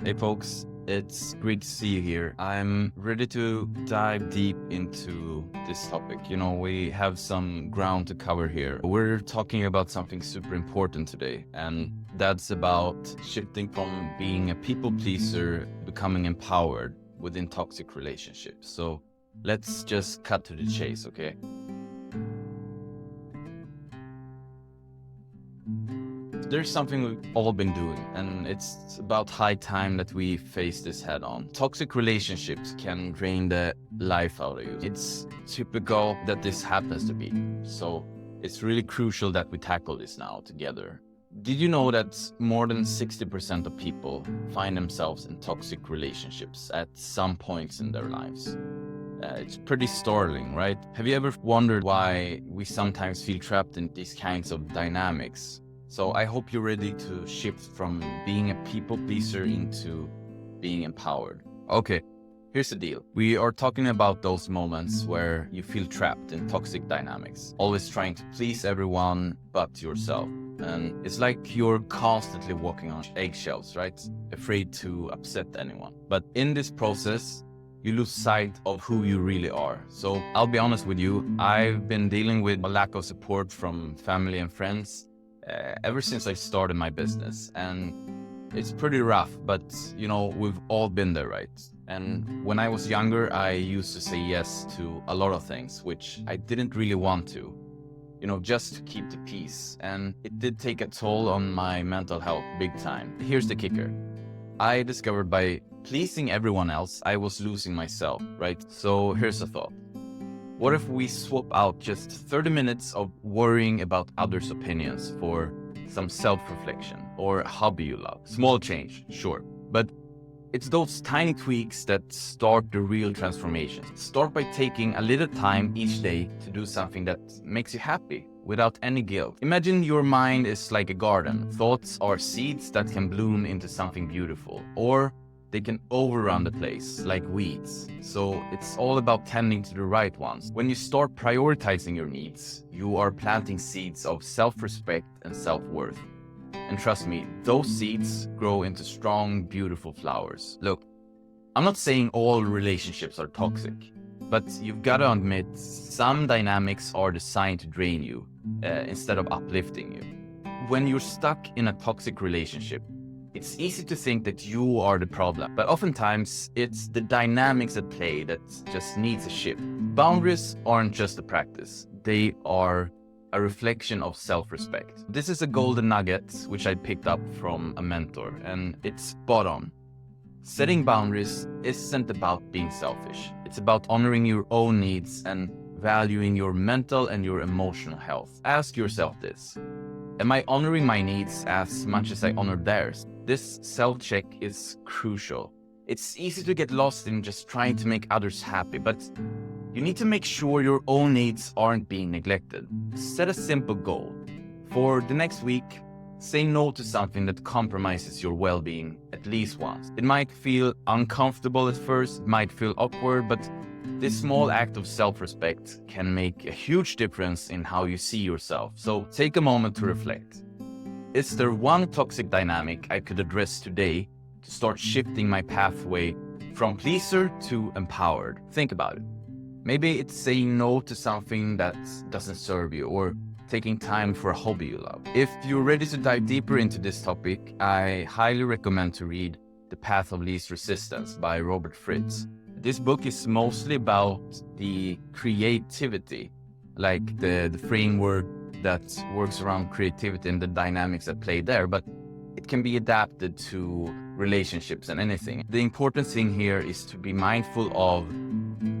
Hey folks, it's great to see you here. I'm ready to dive deep into this topic. We have some ground to cover here. We're talking about something super important today, and that's about shifting from being a people pleaser, becoming empowered within toxic relationships. So let's just cut to the chase, okay? There's something we've all been doing, and it's about high time that we face this head on. Toxic relationships can drain the life out of you. It's typical that this happens to be. So it's really crucial that we tackle this now together. Did you know that more than 60% of people find themselves in toxic relationships at some points in their lives? It's pretty startling, right? Have you ever wondered why we sometimes feel trapped in these kinds of dynamics? So I hope you're ready to shift from being a people pleaser into being empowered. Okay, here's the deal. We are talking about those moments where you feel trapped in toxic dynamics, always trying to please everyone but yourself. And it's like you're constantly walking on eggshells, right? Afraid to upset anyone. But in this process, you lose sight of who you really are. So I'll be honest with you, I've been dealing with a lack of support from family and friends ever since I started my business, and it's pretty rough, but we've all been there, right? And when I was younger, I used to say yes to a lot of things which I didn't really want to, just to keep the peace, and it did take a toll on my mental health big time. Here's the kicker. I discovered by pleasing everyone else, I was losing myself, right? So here's a thought. What if we swap out just 30 minutes of worrying about others' opinions for some self-reflection or a hobby you love? Small change, sure, but it's those tiny tweaks that start the real transformation. Start by taking a little time each day to do something that makes you happy without any guilt. Imagine your mind is like a garden. Thoughts are seeds that can bloom into something beautiful, or they can overrun the place like weeds. So it's all about tending to the right ones. When you start prioritizing your needs, you are planting seeds of self-respect and self-worth. And trust me, those seeds grow into strong, beautiful flowers. Look, I'm not saying all relationships are toxic, but you've got to admit some dynamics are designed to drain you instead of uplifting you. When you're stuck in a toxic relationship, it's easy to think that you are the problem, but oftentimes it's the dynamics at play that just needs a shift. Boundaries aren't just a practice, they are a reflection of self-respect. This is a golden nugget which I picked up from a mentor, and it's spot on. Setting boundaries isn't about being selfish. It's about honoring your own needs and valuing your mental and your emotional health. Ask yourself this. Am I honoring my needs as much as I honor theirs? This self-check is crucial. It's easy to get lost in just trying to make others happy, but you need to make sure your own needs aren't being neglected. Set a simple goal. For the next week, say no to something that compromises your well-being at least once. It might feel uncomfortable at first, it might feel awkward, but this small act of self-respect can make a huge difference in how you see yourself. So take a moment to reflect. Is there one toxic dynamic I could address today to start shifting my pathway from pleaser to empowered? Think about it. Maybe it's saying no to something that doesn't serve you, or taking time for a hobby you love. If you're ready to dive deeper into this topic, I highly recommend to read The Path of Least Resistance by Robert Fritz. This book is mostly about the creativity, like the framework that works around creativity and the dynamics at play there, but it can be adapted to relationships and anything. The important thing here is to be mindful of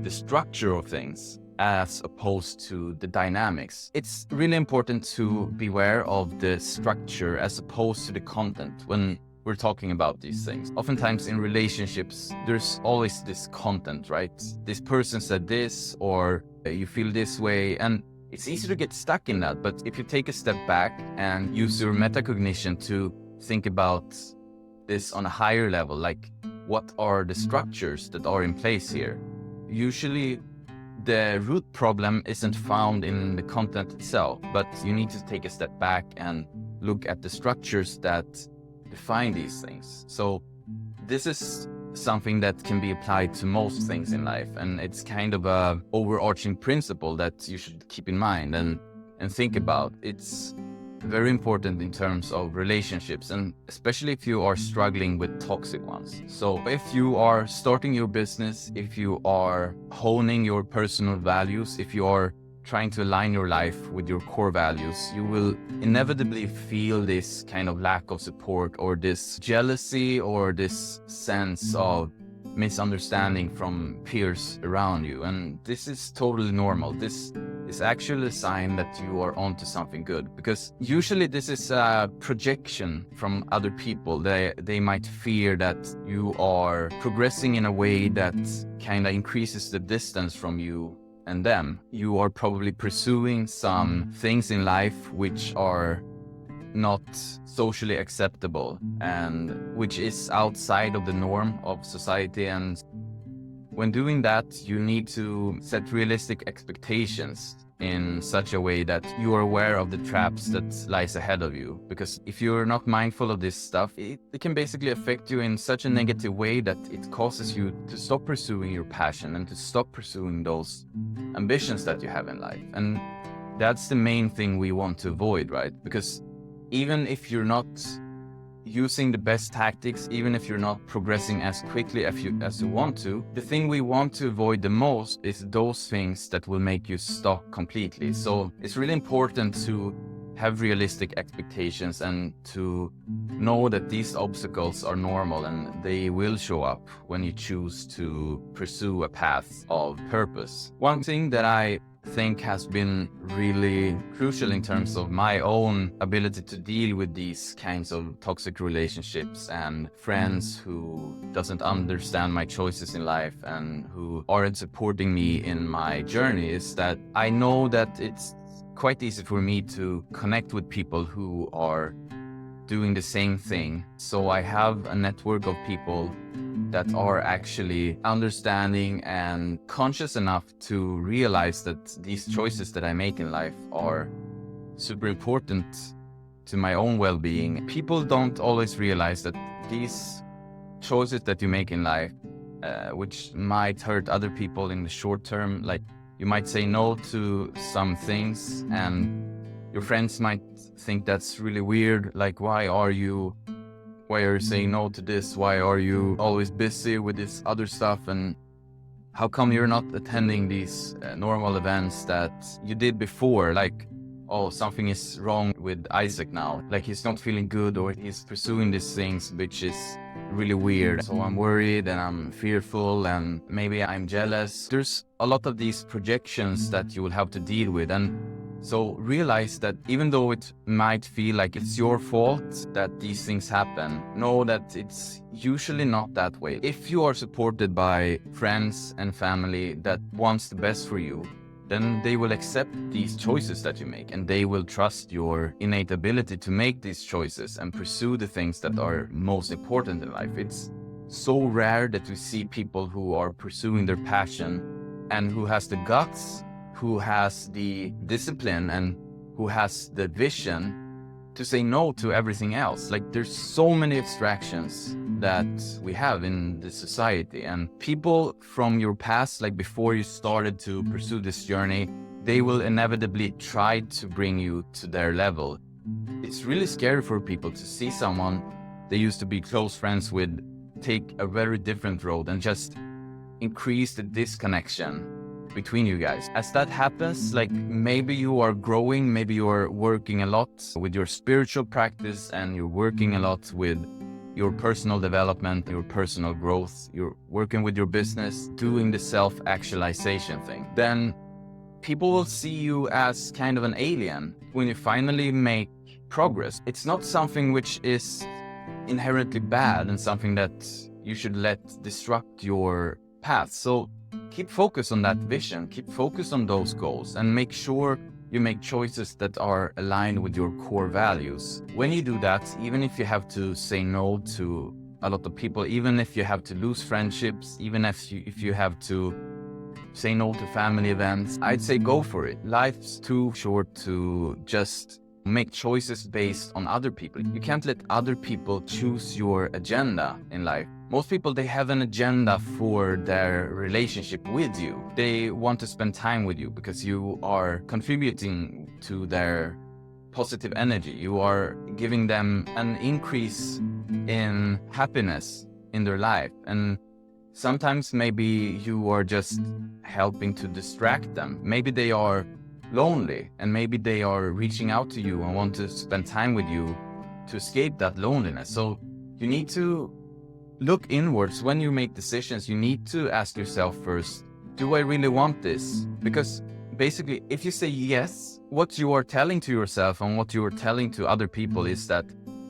the structure of things as opposed to the dynamics. It's really important to beware of the structure as opposed to the content when we're talking about these things. Oftentimes in relationships, there's always this content, right? This person said this, or you feel this way, and it's easy to get stuck in that. But if you take a step back and use your metacognition to think about this on a higher level, like what are the structures that are in place here? Usually the root problem isn't found in the content itself, but you need to take a step back and look at the structures that define these things. So this is something that can be applied to most things in life, and it's kind of a overarching principle that you should keep in mind and think about. It's very important in terms of relationships, and especially if you are struggling with toxic ones. So if you are starting your business, if you are honing your personal values, if you are trying to align your life with your core values, you will inevitably feel this kind of lack of support, or this jealousy, or this sense of misunderstanding from peers around you. And this is totally normal. This is actually a sign that you are onto something good, because usually this is a projection from other people. They might fear that you are progressing in a way that kind of increases the distance from you and them. You are probably pursuing some things in life which are not socially acceptable and which is outside of the norm of society. And when doing that, you need to set realistic expectations in such a way that you are aware of the traps that lies ahead of you. Because if you're not mindful of this stuff, it can basically affect you in such a negative way that it causes you to stop pursuing your passion and to stop pursuing those ambitions that you have in life. And that's the main thing we want to avoid, right? Because even if you're not using the best tactics, even if you're not progressing as quickly as you want to, the thing we want to avoid the most is those things that will make you stop completely. So it's really important to have realistic expectations and to know that these obstacles are normal and they will show up when you choose to pursue a path of purpose. One thing that I think has been really crucial in terms of my own ability to deal with these kinds of toxic relationships and friends who doesn't understand my choices in life and who aren't supporting me in my journey is that I know that it's quite easy for me to connect with people who are doing the same thing. So I have a network of people that are actually understanding and conscious enough to realize that these choices that I make in life are super important to my own well-being. People don't always realize that these choices that you make in life, which might hurt other people in the short term, like you might say no to some things and your friends might think that's really weird. Like, why are you saying no to this? Why are you always busy with this other stuff? And how come you're not attending these normal events that you did before? Like, oh, something is wrong with Isaac now. Like, he's not feeling good, or he's pursuing these things, which is really weird. So I'm worried and I'm fearful and maybe I'm jealous. There's a lot of these projections that you will have to deal with. And so realize that even though it might feel like it's your fault that these things happen, know that it's usually not that way. If you are supported by friends and family that wants the best for you, then they will accept these choices that you make and they will trust your innate ability to make these choices and pursue the things that are most important in life. It's so rare that we see people who are pursuing their passion and who has the guts, who has the discipline, and who has the vision to say no to everything else. Like, there's so many abstractions that we have in the society, and people from your past, like before you started to pursue this journey, they will inevitably try to bring you to their level. It's really scary for people to see someone they used to be close friends with take a very different road and just increase the disconnection between you guys. As that happens, like maybe you are growing, maybe you are working a lot with your spiritual practice and you're working a lot with your personal development, your personal growth, you're working with your business, doing the self-actualization thing, then people will see you as kind of an alien. When you finally make progress, it's not something which is inherently bad and something that you should let disrupt your path. So keep focus on that vision, keep focus on those goals, and make sure you make choices that are aligned with your core values. When you do that, even if you have to say no to a lot of people, even if you have to lose friendships, even if you have to say no to family events, I'd say go for it. Life's too short to just make choices based on other people. You can't let other people choose your agenda in life. Most people, they have an agenda for their relationship with you. They want to spend time with you because you are contributing to their positive energy. You are giving them an increase in happiness in their life. And sometimes maybe you are just helping to distract them. Maybe they are lonely and maybe they are reaching out to you and want to spend time with you to escape that loneliness. So you need to look inwards. When you make decisions, you need to ask yourself first, do I really want this? Because basically, if you say yes, what you are telling to yourself and what you are telling to other people is that,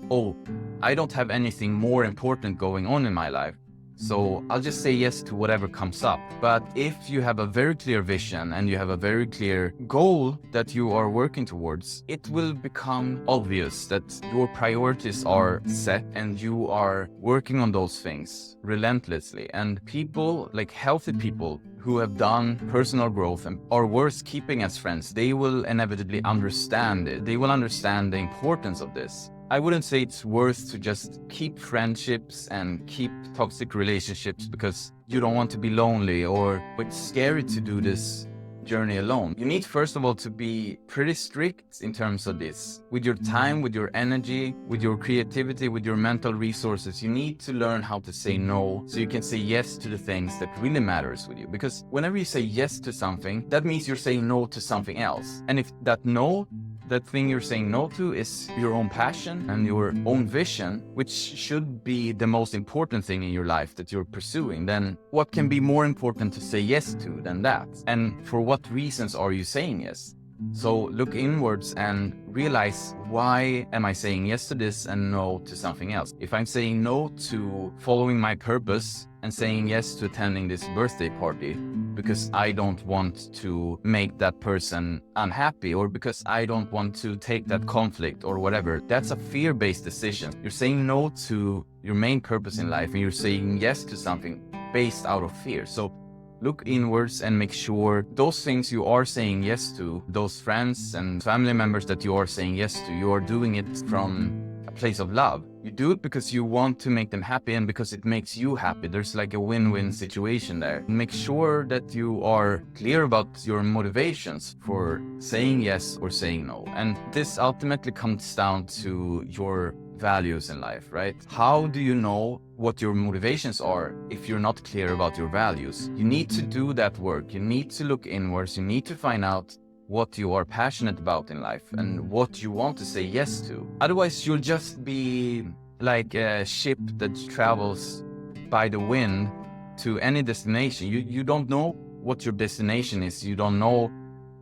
oh, I don't have anything more important going on in my life, so I'll just say yes to whatever comes up. But if you have a very clear vision and you have a very clear goal that you are working towards, it will become obvious that your priorities are set and you are working on those things relentlessly. And people, like healthy people who have done personal growth and are worth keeping as friends, they will inevitably understand it. They will understand the importance of this. I wouldn't say it's worth to just keep friendships and keep toxic relationships because you don't want to be lonely, or it's scary to do this journey alone. You need, first of all, to be pretty strict in terms of this. With your time, with your energy, with your creativity, with your mental resources, you need to learn how to say no so you can say yes to the things that really matters with you. Because whenever you say yes to something, that means you're saying no to something else. And if that thing you're saying no to is your own passion and your own vision, which should be the most important thing in your life that you're pursuing, then what can be more important to say yes to than that? And for what reasons are you saying yes? So look inwards and realize, why am I saying yes to this and no to something else? If I'm saying no to following my purpose and saying yes to attending this birthday party because I don't want to make that person unhappy, or because I don't want to take that conflict or whatever, that's a fear-based decision. You're saying no to your main purpose in life and you're saying yes to something based out of fear. So look inwards and make sure those things you are saying yes to, those friends and family members that you are saying yes to, you are doing it from a place of love. You do it because you want to make them happy and because it makes you happy. There's like a win-win situation there. Make sure that you are clear about your motivations for saying yes or saying no. And this ultimately comes down to your values in life, right? How do you know what your motivations are if you're not clear about your values? You need to do that work. You need to look inwards. You need to find out what you are passionate about in life and what you want to say yes to. Otherwise, you'll just be like a ship that travels by the wind to any destination. You don't know what your destination is. You don't know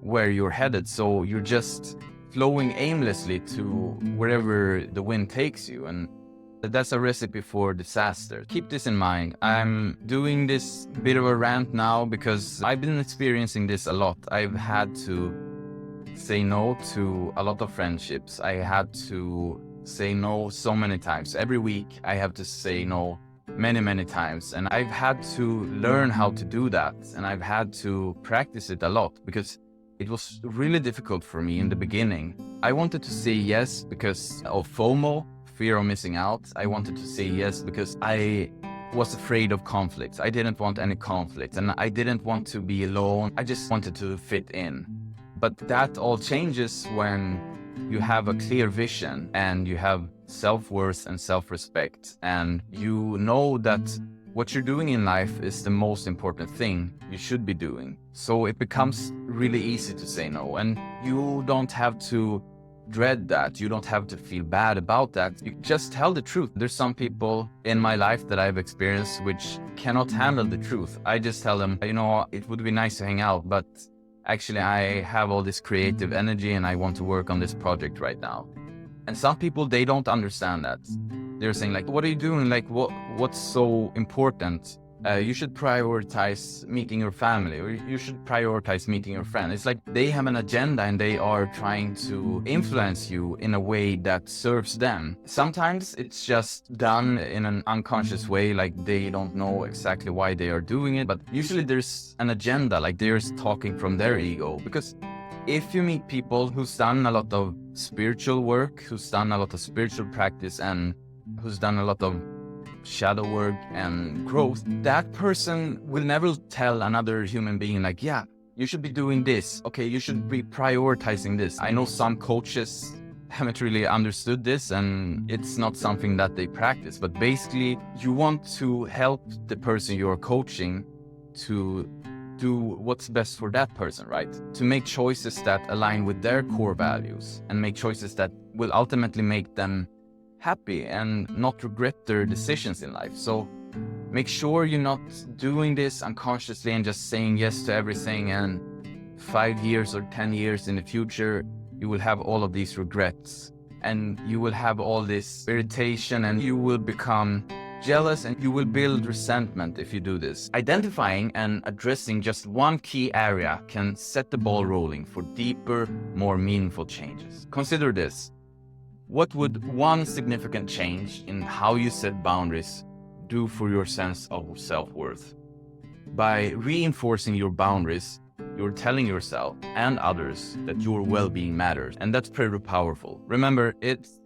where you're headed. So you're just flowing aimlessly to wherever the wind takes you. And that's a recipe for disaster. Keep this in mind. I'm doing this bit of a rant now because I've been experiencing this a lot. I've had to say no to a lot of friendships. I had to say no so many times. Every week I have to say no many times. And I've had to learn how to do that. And I've had to practice it a lot because it was really difficult for me in the beginning. I wanted to say yes because of FOMO, fear of missing out. I wanted to say yes because I was afraid of conflicts. I didn't want any conflicts and I didn't want to be alone. I just wanted to fit in. But that all changes when you have a clear vision and you have self-worth and self-respect, and you know that what you're doing in life is the most important thing you should be doing. So it becomes really easy to say no, and you don't have to dread that. You don't have to feel bad about that. You just tell the truth. There's some people in my life that I've experienced which cannot handle the truth. I just tell them, you know, it would be nice to hang out, but actually I have all this creative energy and I want to work on this project right now. And some people, they don't understand that. They're saying like, what are you doing? Like, what's so important? You should prioritize meeting your family, or you should prioritize meeting your friend. It's like they have an agenda and they are trying to influence you in a way that serves them. Sometimes it's just done in an unconscious way, like they don't know exactly why they are doing it. But usually there's an agenda, like they're talking from their ego. Because if you meet people who's done a lot of spiritual work, who's done a lot of spiritual practice, and who's done a lot of shadow work and growth, that person will never tell another human being like, yeah, you should be doing this. Okay, you should be prioritizing this. I know some coaches haven't really understood this, and it's not something that they practice. But basically, you want to help the person you're coaching to do what's best for that person, right? To make choices that align with their core values and make choices that will ultimately make them happy and not regret their decisions in life. So make sure you're not doing this unconsciously and just saying yes to everything, and 5 years or 10 years in the future, you will have all of these regrets and you will have all this irritation and you will become jealous and you will build resentment if you do this. Identifying and addressing just one key area can set the ball rolling for deeper, more meaningful changes. Consider this. What would one significant change in how you set boundaries do for your sense of self-worth? By reinforcing your boundaries, you're telling yourself and others that your well-being matters, and that's pretty powerful. Remember, it's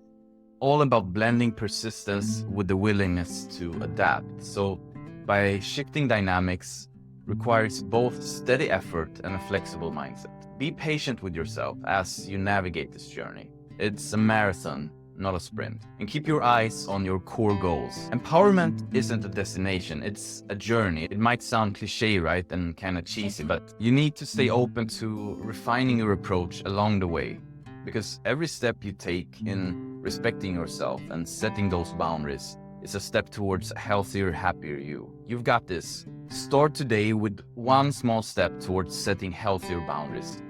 all about blending persistence with the willingness to adapt. So by shifting dynamics requires both steady effort and a flexible mindset. Be patient with yourself as you navigate this journey. It's a marathon, not a sprint. And keep your eyes on your core goals. Empowerment isn't a destination, it's a journey. It might sound cliche, right, and kind of cheesy, but you need to stay open to refining your approach along the way. Because every step you take in respecting yourself and setting those boundaries is a step towards a healthier, happier you. You've got this. Start today with one small step towards setting healthier boundaries.